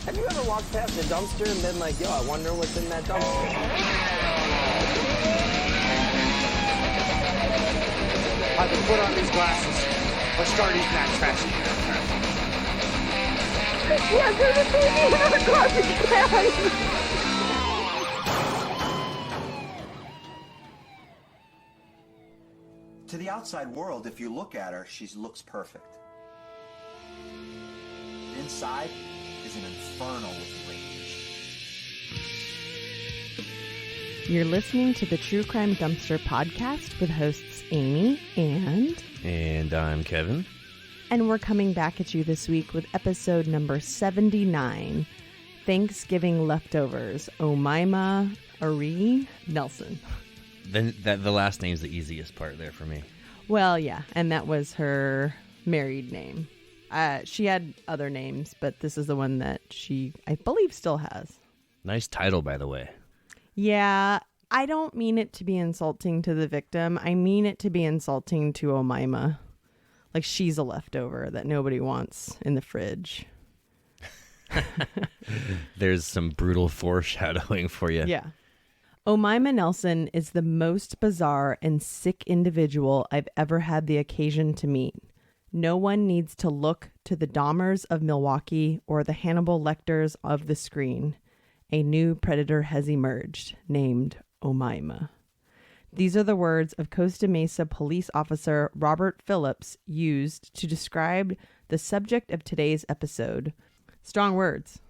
Have you ever walked past a dumpster and been like, yo, I wonder what's in that dumpster? I can put on these glasses or start eating that trash can. Yeah, there's a baby in our garbage can. To the outside world, if you look at her, she looks perfect. Inside is an inferno with rage. You're listening to the True Crime Dumpster podcast with hosts Amy And I'm Kevin. And we're coming back at you this week with episode number 79, Thanksgiving Leftovers, Omaima Nelson. Then the last name's the easiest part there for me. Well, yeah, and that was her married name. She had other names, but this is the one that she, I believe, still has. Nice title, by the way. Yeah, I don't mean it to be insulting to the victim. I mean it to be insulting to Omaima. Like she's a leftover that nobody wants in the fridge. There's some brutal foreshadowing for you. Yeah. Omaima Nelson is the most bizarre and sick individual I've ever had the occasion to meet. No one needs to look to the Dahmers of Milwaukee or the Hannibal Lecters of the screen. A new predator has emerged, named Omaima. These are the words of Costa Mesa police officer Robert Phillips used to describe the subject of today's episode. Strong words.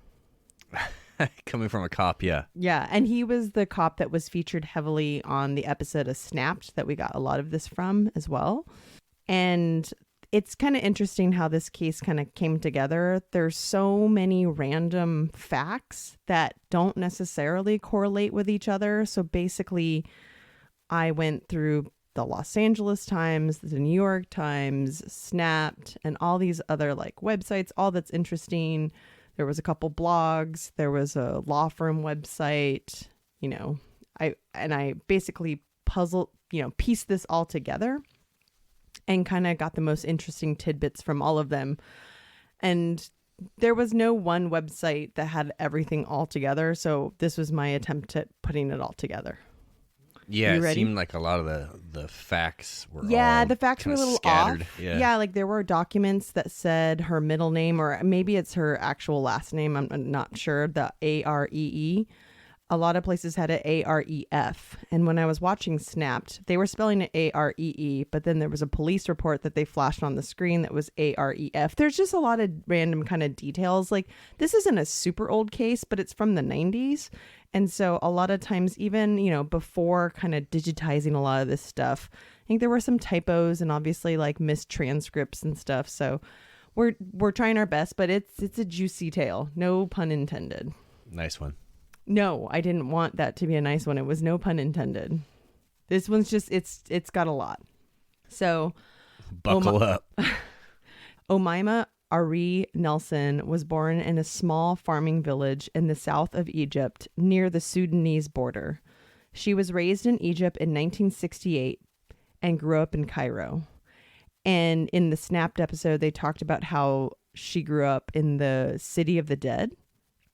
Coming from a cop, yeah. Yeah, and he was the cop that was featured heavily on the episode of Snapped that we got a lot of this from as well. And it's kind of interesting how this case kind of came together. There's so many random facts that don't necessarily correlate with each other. So basically, I went through the Los Angeles Times, the New York Times, Snapped, and all these other like websites, all that's interesting. There was a couple blogs. There was a law firm website. You know, I basically pieced this all together and kind of got the most interesting tidbits from all of them. And there was no one website that had everything all together. So this was my attempt at putting it all together. Yeah, it seemed like a lot of the facts were the facts were a little scattered. off. Yeah, like there were documents that said her middle name, or maybe it's her actual last name. I'm not sure. The Aree. A lot of places had it Aref. And when I was watching Snapped, they were spelling it Aree, but then there was a police report that they flashed on the screen that was Aref. There's just a lot of random kind of details. Like this isn't a super old case, but it's from the 90s. And so a lot of times, even, before kind of digitizing a lot of this stuff, I think there were some typos and obviously like missed transcripts and stuff. So we're trying our best, but it's a juicy tale. No pun intended. Nice one. No, I didn't want that to be a nice one. It was no pun intended. This one's just, it's got a lot. So buckle up. Omaima Aree Nelson was born in a small farming village in the south of Egypt near the Sudanese border. She was raised in Egypt in 1968 and grew up in Cairo. And in the Snapped episode, they talked about how she grew up in the city of the dead.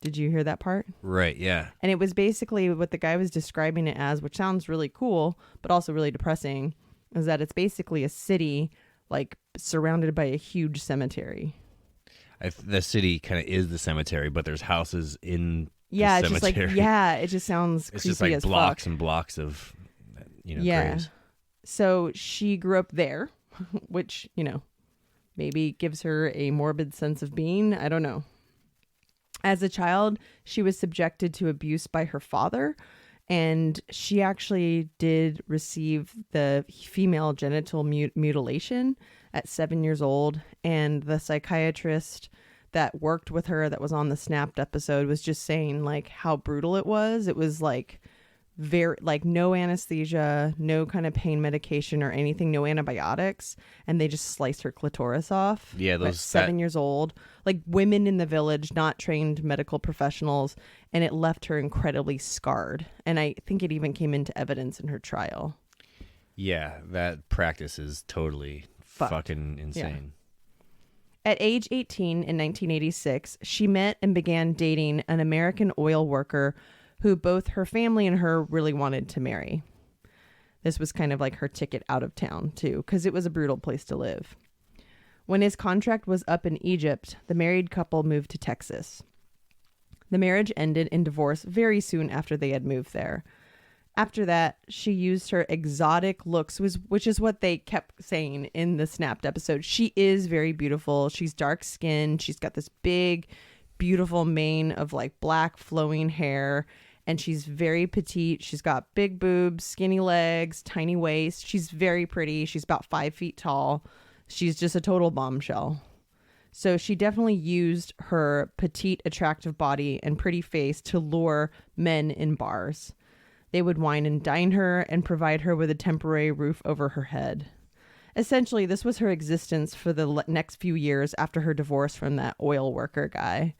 Did you hear that part? Right, yeah. And it was basically what the guy was describing it as, which sounds really cool, but also really depressing, is that it's basically a city like surrounded by a huge cemetery. The city kind of is the cemetery, but there's houses in the it's cemetery. just like, it just sounds it's creepy just like as blocks fuck. and blocks of, graves. So she grew up there, which, maybe gives her a morbid sense of being. I don't know. As a child, she was subjected to abuse by her father, and she actually did receive the female genital mutilation at 7 years old. And the psychiatrist that worked with her that was on the Snapped episode was just saying like how brutal it was. It was like very like no anesthesia, no kind of pain medication or anything, no antibiotics, and they just sliced her clitoris off. Yeah, at 7 years old, like women in the village, not trained medical professionals, and it left her incredibly scarred. And I think it even came into evidence in her trial. Yeah, that practice is totally fucking insane. At age 18 in 1986, she met and began dating an American oil worker who both her family and her really wanted to marry. This was kind of like her ticket out of town, too, because it was a brutal place to live. When his contract was up in Egypt, the married couple moved to Texas. The marriage ended in divorce very soon after they had moved there. After that, she used her exotic looks, which is what they kept saying in the Snapped episode. She is very beautiful. She's dark skinned. She's got this big, beautiful mane of like black flowing hair. And she's very petite. She's got big boobs, skinny legs, tiny waist. She's very pretty. She's about 5 feet tall. She's just a total bombshell. So she definitely used her petite, attractive body and pretty face to lure men in bars. They would wine and dine her and provide her with a temporary roof over her head. Essentially, this was her existence for the next few years after her divorce from that oil worker guy,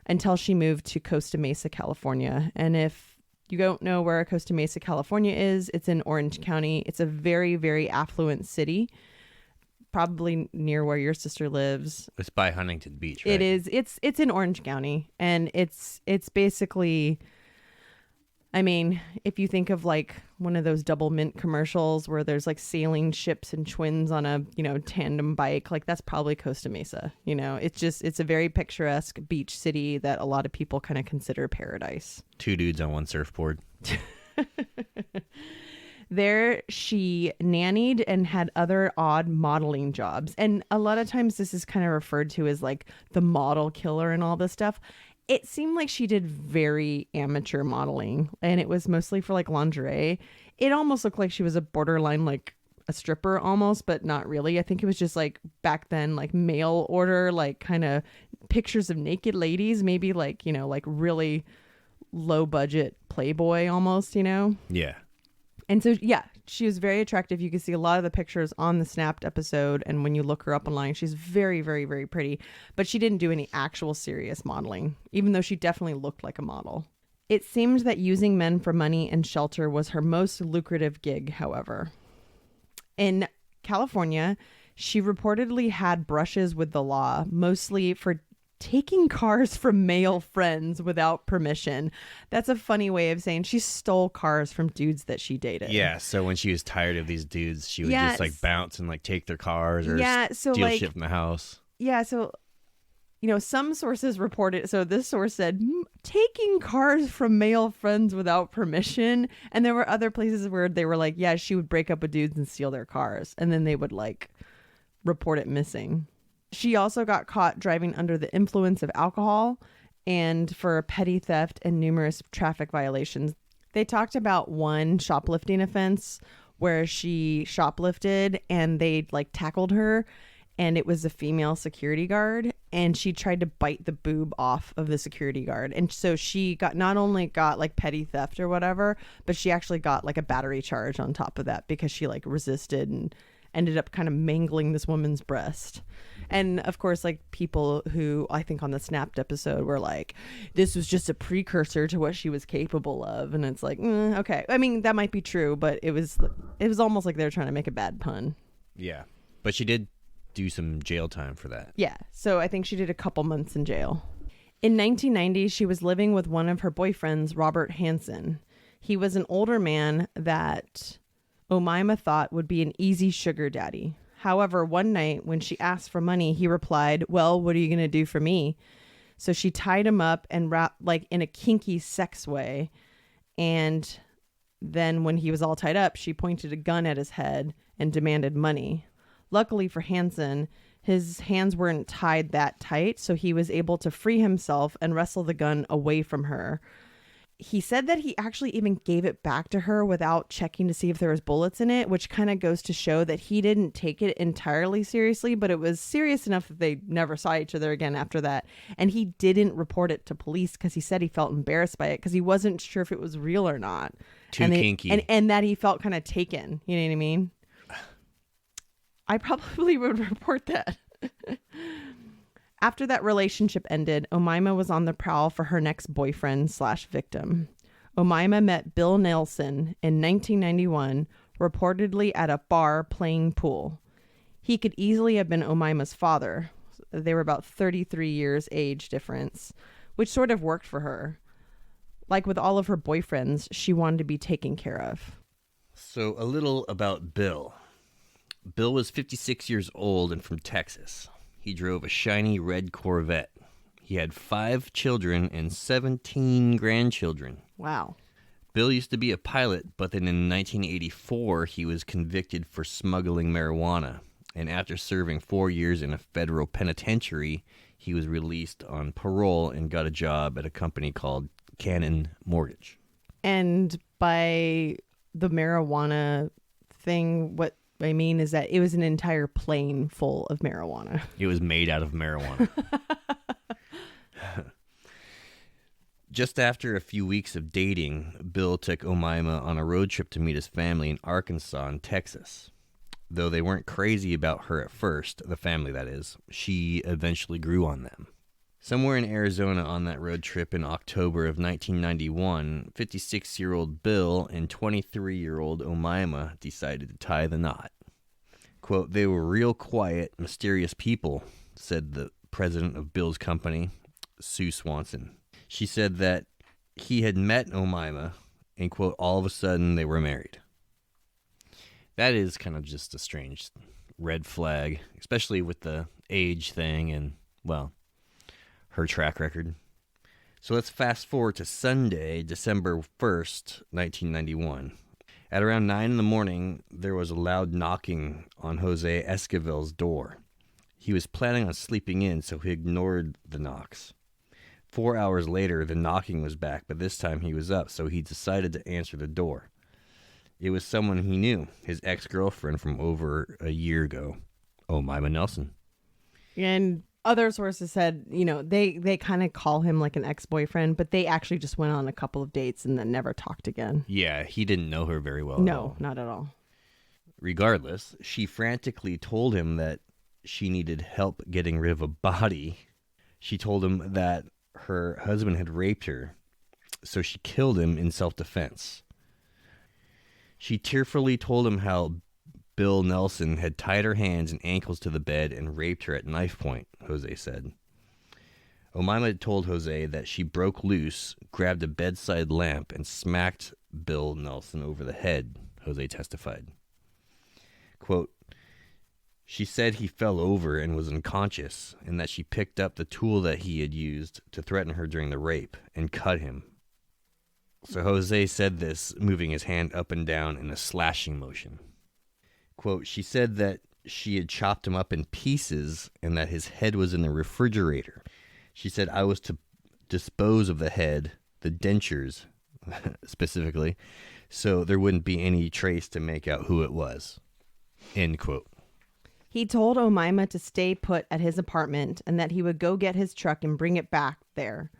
until she moved to Costa Mesa, California. And if you don't know where Costa Mesa, California is, it's in Orange County. It's a very, very affluent city, probably near where your sister lives. It's by Huntington Beach, right? It is. It's in Orange County, and it's basically, I mean, if you think of like one of those double mint commercials where there's like sailing ships and twins on a, tandem bike, like that's probably Costa Mesa. It's a very picturesque beach city that a lot of people kind of consider paradise. 2 dudes on one surfboard. There, she nannied and had other odd modeling jobs. And a lot of times this is kind of referred to as like the model killer and all this stuff. It seemed like she did very amateur modeling, and it was mostly for like lingerie. It almost looked like she was a borderline like a stripper almost, but not really. I think it was just like back then, like mail order, like kind of pictures of naked ladies, maybe like, like really low budget Playboy almost, Yeah. And so, yeah, she was very attractive. You can see a lot of the pictures on the Snapped episode. And when you look her up online, she's very, very, very pretty. But she didn't do any actual serious modeling, even though she definitely looked like a model. It seemed that using men for money and shelter was her most lucrative gig, however. In California, she reportedly had brushes with the law, mostly for taking cars from male friends without permission. That's a funny way of saying she stole cars from dudes that she dated. Yeah, so when she was tired of these dudes, she would just like bounce and like take their cars or steal shit from the house. Yeah, so some sources reported, so this source said taking cars from male friends without permission, and there were other places where they were like, yeah, she would break up with dudes and steal their cars, and then they would like report it missing. She also got caught driving under the influence of alcohol and for petty theft and numerous traffic violations. They talked about one shoplifting offense where she shoplifted and they like tackled her, and it was a female security guard, and she tried to bite the boob off of the security guard. And so she not only got like petty theft or whatever, but she actually got like a battery charge on top of that because she like resisted and ended up kind of mangling this woman's breast. And of course, like people who I think on the Snapped episode were like, this was just a precursor to what she was capable of. And it's like, okay. I mean, that might be true, but it was almost like they were trying to make a bad pun. Yeah. But she did do some jail time for that. Yeah. So I think she did a couple months in jail. In 1990, she was living with one of her boyfriends, Robert Hansen. He was an older man that Omaima thought would be an easy sugar daddy. However, one night when she asked for money, he replied, well, what are you going to do for me? So she tied him up and wrapped like in a kinky sex way. And then when he was all tied up, she pointed a gun at his head and demanded money. Luckily for Hansen, his hands weren't tied that tight, so he was able to free himself and wrestle the gun away from her. He said that he actually even gave it back to her without checking to see if there was bullets in it, which kind of goes to show that he didn't take it entirely seriously, but it was serious enough that they never saw each other again after that. And he didn't report it to police because he said he felt embarrassed by it because he wasn't sure if it was real or not. Kinky. And that he felt kind of taken. You know what I mean? I probably would report that. After that relationship ended, Omaima was on the prowl for her next boyfriend/victim. Omaima met Bill Nelson in 1991, reportedly at a bar playing pool. He could easily have been Omaima's father. They were about 33 years age difference, which sort of worked for her. Like with all of her boyfriends, she wanted to be taken care of. So a little about Bill. Bill was 56 years old and from Texas. He drove a shiny red Corvette. He had 5 children and 17 grandchildren. Wow. Bill used to be a pilot, but then in 1984, he was convicted for smuggling marijuana. And after serving 4 years in a federal penitentiary, he was released on parole and got a job at a company called Cannon Mortgage. And by the marijuana thing, what I mean is that it was an entire plane full of marijuana. It was made out of marijuana. Just after a few weeks of dating, Bill took Omaima on a road trip to meet his family in Arkansas and Texas. Though they weren't crazy about her at first, the family that is, she eventually grew on them. Somewhere in Arizona on that road trip in October of 1991, 56-year-old Bill and 23-year-old Omaima decided to tie the knot. Quote, "They were real quiet, mysterious people," said the president of Bill's company, Sue Swanson. She said that he had met Omaima and, quote, "all of a sudden they were married." That is kind of just a strange red flag, especially with the age thing and, well, her track record. So let's fast forward to Sunday, December 1st, 1991. At around 9 in the morning, there was a loud knocking on Jose Esquivel's door. He was planning on sleeping in, so he ignored the knocks. 4 hours later, the knocking was back, but this time he was up, so he decided to answer the door. It was someone he knew, his ex-girlfriend from over a year ago, Omaima Nelson. And other sources said, you know, they kind of call him like an ex-boyfriend, but they actually just went on a couple of dates and then never talked again. Yeah, he didn't know her very well. No, not at all. Regardless, she frantically told him that she needed help getting rid of a body. She told him that her husband had raped her, so she killed him in self-defense. She tearfully told him how Bill Nelson had tied her hands and ankles to the bed and raped her at knife point, Jose said. Omaima told Jose that she broke loose, grabbed a bedside lamp, and smacked Bill Nelson over the head, Jose testified. Quote, "She said he fell over and was unconscious, and that she picked up the tool that he had used to threaten her during the rape and cut him." So Jose said this, moving his hand up and down in a slashing motion. Quote, "She said that she had chopped him up in pieces and that his head was in the refrigerator. She said I was to dispose of the head, the dentures specifically, so there wouldn't be any trace to make out who it was." End quote. He told Omaima to stay put at his apartment and that he would go get his truck and bring it back there.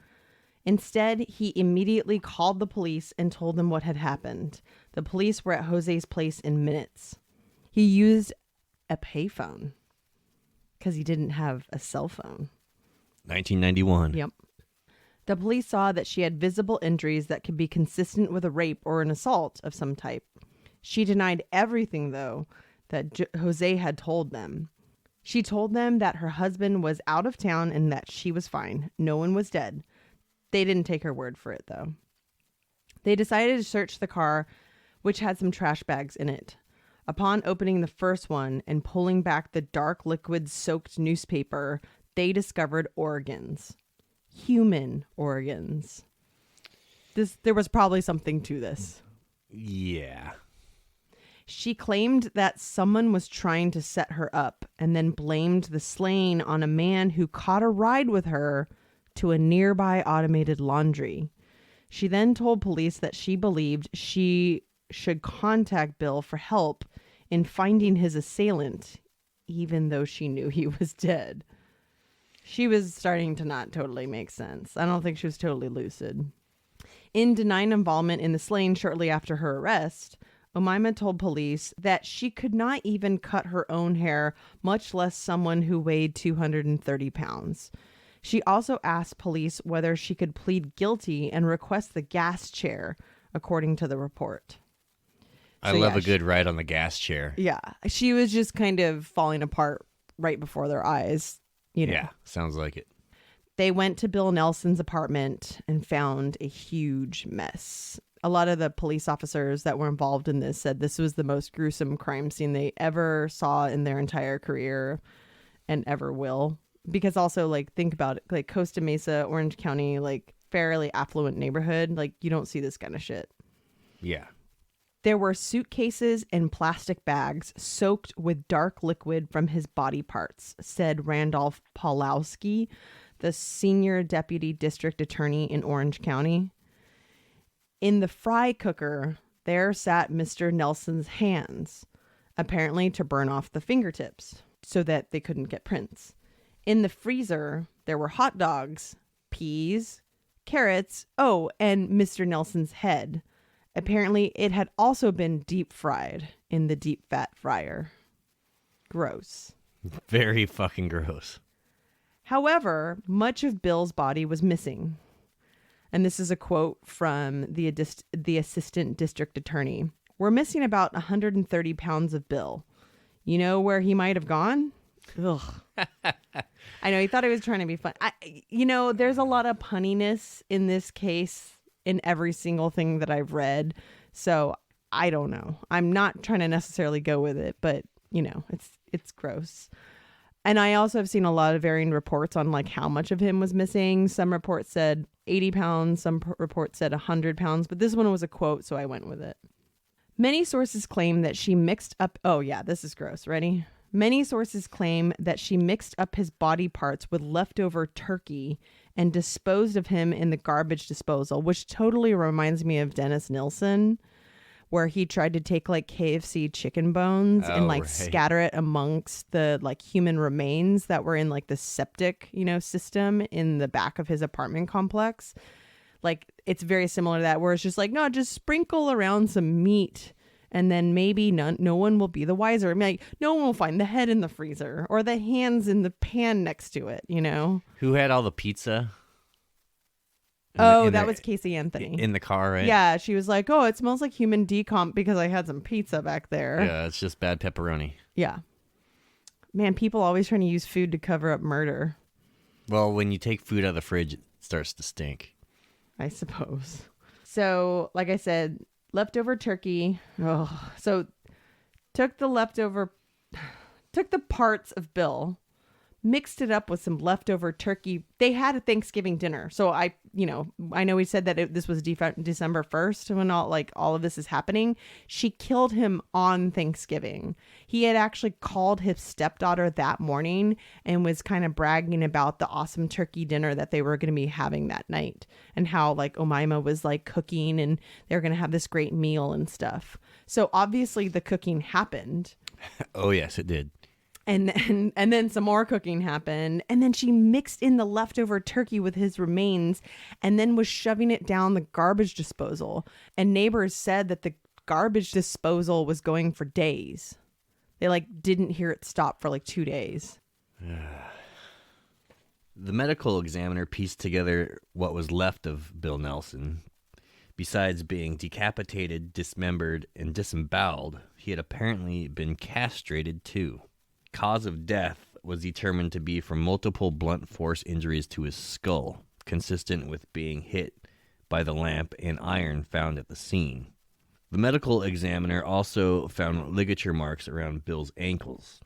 Instead, he immediately called the police and told them what had happened. The police were at Jose's place in minutes. He used a payphone because he didn't have a cell phone. 1991. Yep. The police saw that she had visible injuries that could be consistent with a rape or an assault of some type. She denied everything, though, that Jose had told them. She told them that her husband was out of town and that she was fine. No one was dead. They didn't take her word for it, though. They decided to search the car, which had some trash bags in it. Upon opening the first one and pulling back the dark liquid-soaked newspaper, they discovered organs. Human organs. There was probably something to this. Yeah. She claimed that someone was trying to set her up and then blamed the slaying on a man who caught a ride with her to a nearby automated laundry. She then told police that she believed she should contact Bill for help in finding his assailant, even though she knew he was dead. She was starting to not totally make sense. I don't think she was totally lucid. In denying involvement in the slaying shortly after her arrest, Omaima told police that she could not even cut her own hair, much less someone who weighed 230 pounds. She also asked police whether she could plead guilty and request the gas chair, according to the report. I love a good ride on the gas chair. Yeah. She was just kind of falling apart right before their eyes. you know. Yeah, sounds like it. They went to Bill Nelson's apartment and found a huge mess. A lot of the police officers that were involved in this said this was the most gruesome crime scene they ever saw in their entire career and ever will. Because also, like, think about it, like Costa Mesa, Orange County, like fairly affluent neighborhood, like you don't see this kind of shit. Yeah. There were suitcases and plastic bags soaked with dark liquid from his body parts, said Randolph Pawlowski, the senior deputy district attorney in Orange County. In the fry cooker, there sat Mr. Nelson's hands, apparently to burn off the fingertips so that they couldn't get prints. In the freezer, there were hot dogs, peas, carrots, and Mr. Nelson's head. Apparently, it had also been deep fried in the deep fat fryer. Gross. Very fucking gross. However, much of Bill's body was missing. And this is a quote from the assistant district attorney. We're missing about 130 pounds of Bill. You know where he might have gone? Ugh. I know, he thought he was trying to be fun. There's a lot of punniness in this case in every single thing that I've read. So I don't know. I'm not trying to necessarily go with it, but, it's gross. And I also have seen a lot of varying reports on like how much of him was missing. Some reports said 80 pounds. Some reports said 100 pounds. But this one was a quote, so I went with it. Many sources claim that she mixed up... Oh, yeah, this is gross. Ready? Many sources claim that she mixed up his body parts with leftover turkey and disposed of him in the garbage disposal, which totally reminds me of Dennis Nilsen, where he tried to take like KFC chicken bones and like scatter it amongst the like human remains that were in like the septic, system in the back of his apartment complex. Like it's very similar to that, where it's just like, no, just sprinkle around some meat and then maybe no one will be the wiser. I mean, like, no one will find the head in the freezer or the hands in the pan next to it, Who had all the pizza? That was Casey Anthony. In the car, right? Yeah, she was like, it smells like human decomp because I had some pizza back there. Yeah, it's just bad pepperoni. Yeah. Man, people always trying to use food to cover up murder. Well, when you take food out of the fridge, it starts to stink. I suppose. So, like I said, leftover turkey. Oh, so took the parts of Bill, mixed it up with some leftover turkey. They had a Thanksgiving dinner. So I know we said that this was December 1st when all of this is happening. She killed him on Thanksgiving. He had actually called his stepdaughter that morning and was kind of bragging about the awesome turkey dinner that they were going to be having that night and how like Omaima was like cooking and they're going to have this great meal and stuff. So obviously the cooking happened. Oh, yes, it did. And then some more cooking happened. And then she mixed in the leftover turkey with his remains and then was shoving it down the garbage disposal. And neighbors said that the garbage disposal was going for days. They didn't hear it stop for 2 days. The medical examiner pieced together what was left of Bill Nelson. Besides being decapitated, dismembered, and disemboweled, he had apparently been castrated too. Cause of death was determined to be from multiple blunt force injuries to his skull, consistent with being hit by the lamp and iron found at the scene. The medical examiner also found ligature marks around Bill's ankles.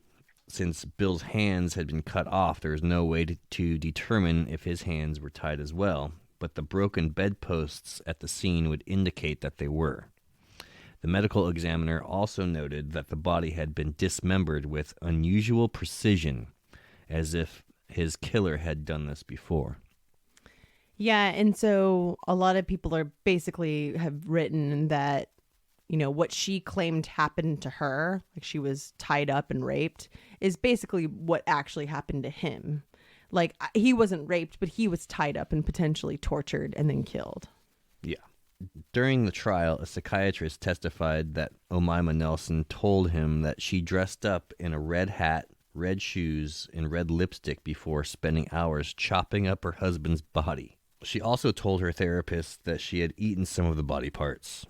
Since Bill's hands had been cut off, there was no way to determine if his hands were tied as well, but the broken bedposts at the scene would indicate that they were. The medical examiner also noted that the body had been dismembered with unusual precision, as if his killer had done this before. Yeah, and so a lot of people have written that, what she claimed happened to her, like she was tied up and raped, is basically what actually happened to him. Like, he wasn't raped, but he was tied up and potentially tortured and then killed. Yeah. During the trial, a psychiatrist testified that Omaima Nelson told him that she dressed up in a red hat, red shoes, and red lipstick before spending hours chopping up her husband's body. She also told her therapist that she had eaten some of the body parts,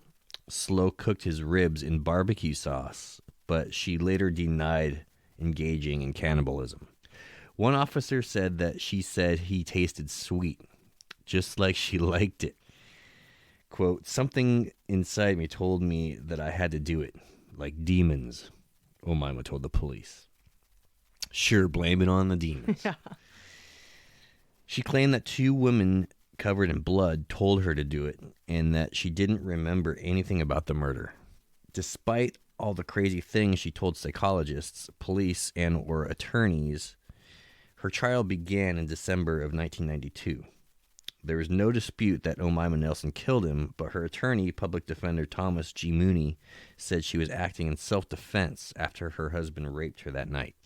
slow-cooked his ribs in barbecue sauce, but she later denied engaging in cannibalism. One officer said that she said he tasted sweet, just like she liked it. Quote, something inside me told me that I had to do it, like demons, Omaima told the police. Sure, blame it on the demons. Yeah. She claimed that 2 women covered in blood told her to do it and that she didn't remember anything about the murder. Despite all the crazy things she told psychologists, police, and or attorneys, her trial began in December of 1992. There was no dispute that Omaima Nelson killed him, but her attorney, public defender Thomas G. Mooney, said she was acting in self-defense after her husband raped her that night.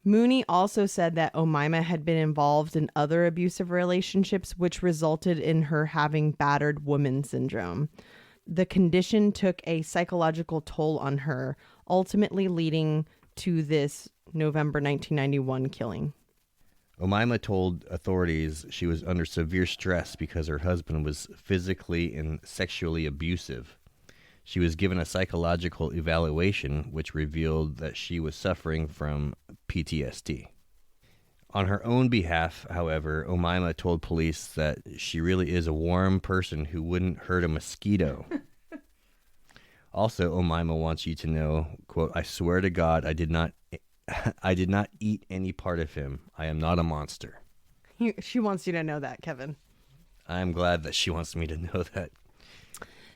Mooney also said that Omaima had been involved in other abusive relationships, which resulted in her having battered woman syndrome. The condition took a psychological toll on her, ultimately leading to this November 1991 killing. Omaima told authorities she was under severe stress because her husband was physically and sexually abusive. She was given a psychological evaluation, which revealed that she was suffering from PTSD. On her own behalf, however, Omaima told police that she really is a warm person who wouldn't hurt a mosquito. Also, Omaima wants you to know, quote, I swear to God, I did not eat any part of him. I am not a monster. She wants you to know that, Kevin. I'm glad that she wants me to know that.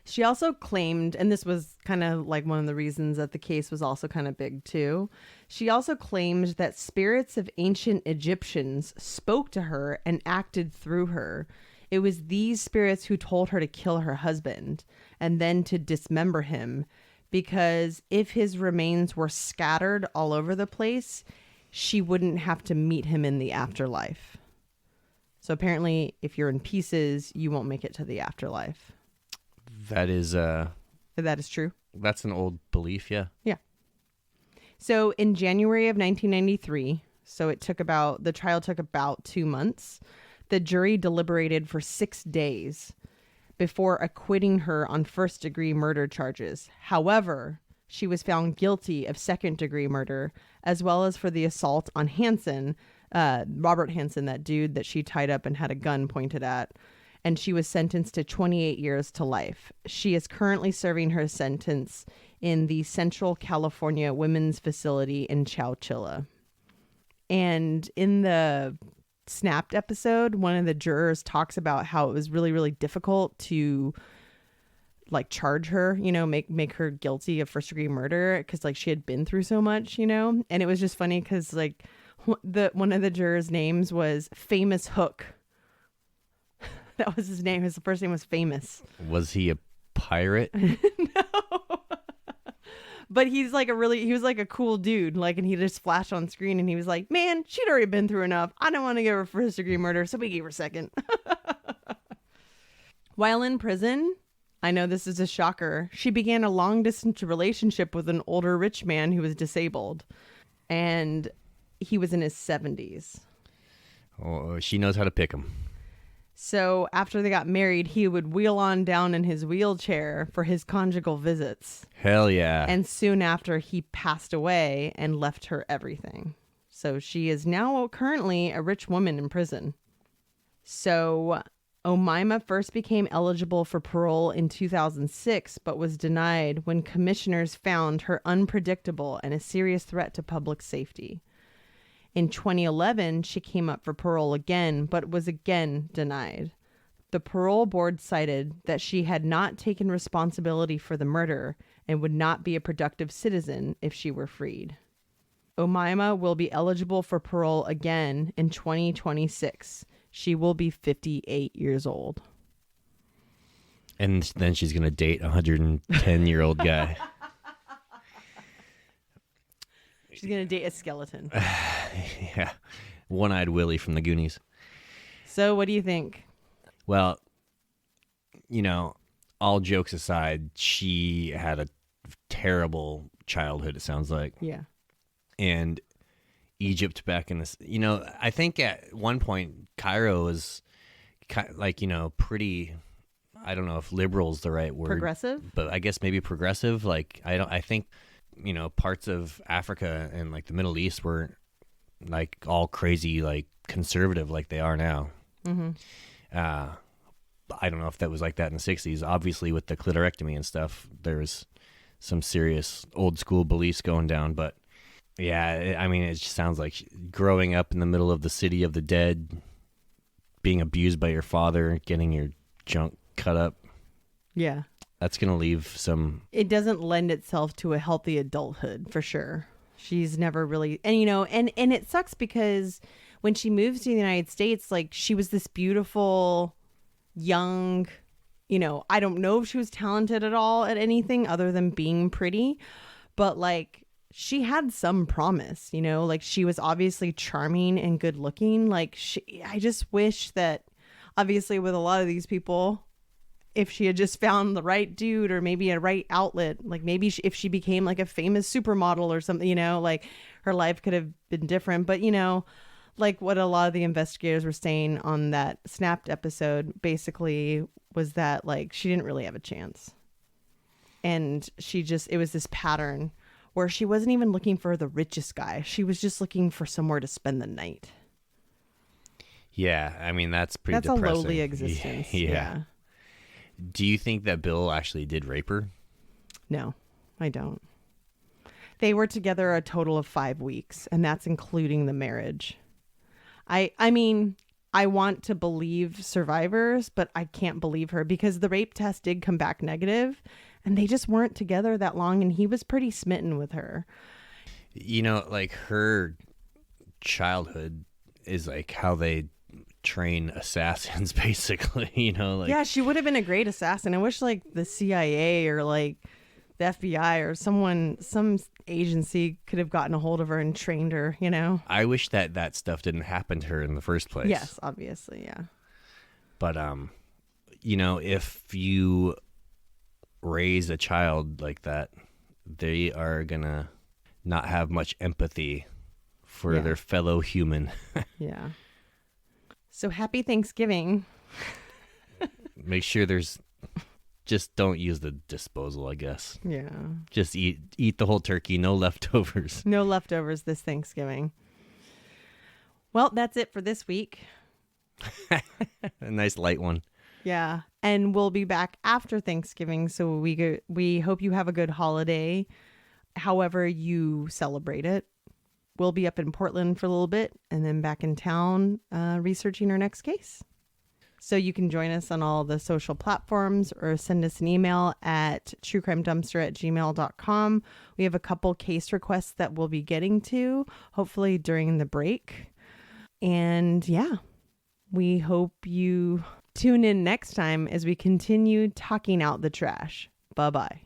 She also claimed, and this was kind of like one of the reasons that the case was also kind of big too. She also claimed that spirits of ancient Egyptians spoke to her and acted through her. It was these spirits who told her to kill her husband and then to dismember him, because if his remains were scattered all over the place, she wouldn't have to meet him in the afterlife. So apparently, if you're in pieces, you won't make it to the afterlife. That is true. That's an old belief, yeah. Yeah. So in January of 1993, the trial took about 2 months. The jury deliberated for 6 days before acquitting her on first-degree murder charges. However, she was found guilty of second-degree murder, as well as for the assault on Hansen, Robert Hansen, that dude that she tied up and had a gun pointed at. And she was sentenced to 28 years to life. She is currently serving her sentence in the Central California Women's Facility in Chowchilla. And in the Snapped episode, one of the jurors talks about how it was really, really difficult to charge her, make her guilty of first degree murder because she had been through so much, And it was just funny because one of the jurors' names was Famous Hook. That was his name. His first name was Famous. Was he a pirate? No. But he was a cool dude. And he just flashed on screen and he was like, man, she'd already been through enough. I don't want to give her first degree murder. So we gave her second. While in prison, I know this is a shocker, she began a long distance relationship with an older rich man who was disabled. And he was in his 70s. Oh, she knows how to pick him. So after they got married, he would wheel on down in his wheelchair for his conjugal visits. Hell yeah. And soon after, he passed away and left her everything. So she is now currently a rich woman in prison. So Omaima first became eligible for parole in 2006, but was denied when commissioners found her unpredictable and a serious threat to public safety. In 2011, she came up for parole again, but was again denied. The parole board cited that she had not taken responsibility for the murder and would not be a productive citizen if she were freed. Omaima will be eligible for parole again in 2026. She will be 58 years old. And then she's going to date a 110-year-old guy. She's going to date a skeleton. Yeah. One-eyed Willie from the Goonies. So what do you think? Well, all jokes aside, she had a terrible childhood, it sounds like. Yeah. And Egypt back in this, I think at one point, Cairo was pretty, I don't know if liberal is the right word. Progressive? But I guess maybe progressive. I think, parts of Africa and the Middle East were like all crazy, like conservative like they are now. Mm-hmm. I don't know if that was like that in the 60s. Obviously, with the clitorectomy and stuff, there was some serious old school beliefs going down. But yeah, I mean, it just sounds like growing up in the middle of the city of the dead, being abused by your father, getting your junk cut up. Yeah. That's going to leave some... It doesn't lend itself to a healthy adulthood, for sure. She's never really... And, you know, and it sucks because when she moves to the United States, like, she was this beautiful, young, you know, I don't know if she was talented at all at anything other than being pretty, but, like, she had some promise, you know? Like, she was obviously charming and good looking. Like, I just wish that, obviously, with a lot of these people... if she had just found the right dude or maybe a right outlet, like maybe if she became like a famous supermodel or something, you know, like her life could have been different. But, you know, like what a lot of the investigators were saying on that Snapped episode basically was that like she didn't really have a chance. And it was this pattern where she wasn't even looking for the richest guy. She was just looking for somewhere to spend the night. Yeah, I mean, that's pretty depressing. That's a lowly existence. Yeah. Do you think that Bill actually did rape her? No, I don't. They were together a total of 5 weeks, and that's including the marriage. I mean, I want to believe survivors, but I can't believe her because the rape test did come back negative, and they just weren't together that long, and he was pretty smitten with her. You know, like her childhood is like how they train assassins, basically, you know, like... Yeah, she would have been a great assassin. I wish like the CIA or like the FBI or some agency could have gotten a hold of her and trained her, you know. I wish that stuff didn't happen to her in the first place. Yes, obviously, yeah. But you know, if you raise a child like that, they are gonna not have much empathy for their fellow human. Yeah. So happy Thanksgiving. Make sure just don't use the disposal, I guess. Yeah. Just eat the whole turkey, no leftovers. No leftovers this Thanksgiving. Well, that's it for this week. A nice light one. Yeah. And we'll be back after Thanksgiving, so we hope you have a good holiday, however you celebrate it. We'll be up in Portland for a little bit and then back in town researching our next case. So you can join us on all the social platforms or send us an email at truecrimedumpster@gmail.com. We have a couple case requests that we'll be getting to, hopefully during the break. And yeah, we hope you tune in next time as we continue talking out the trash. Bye-bye.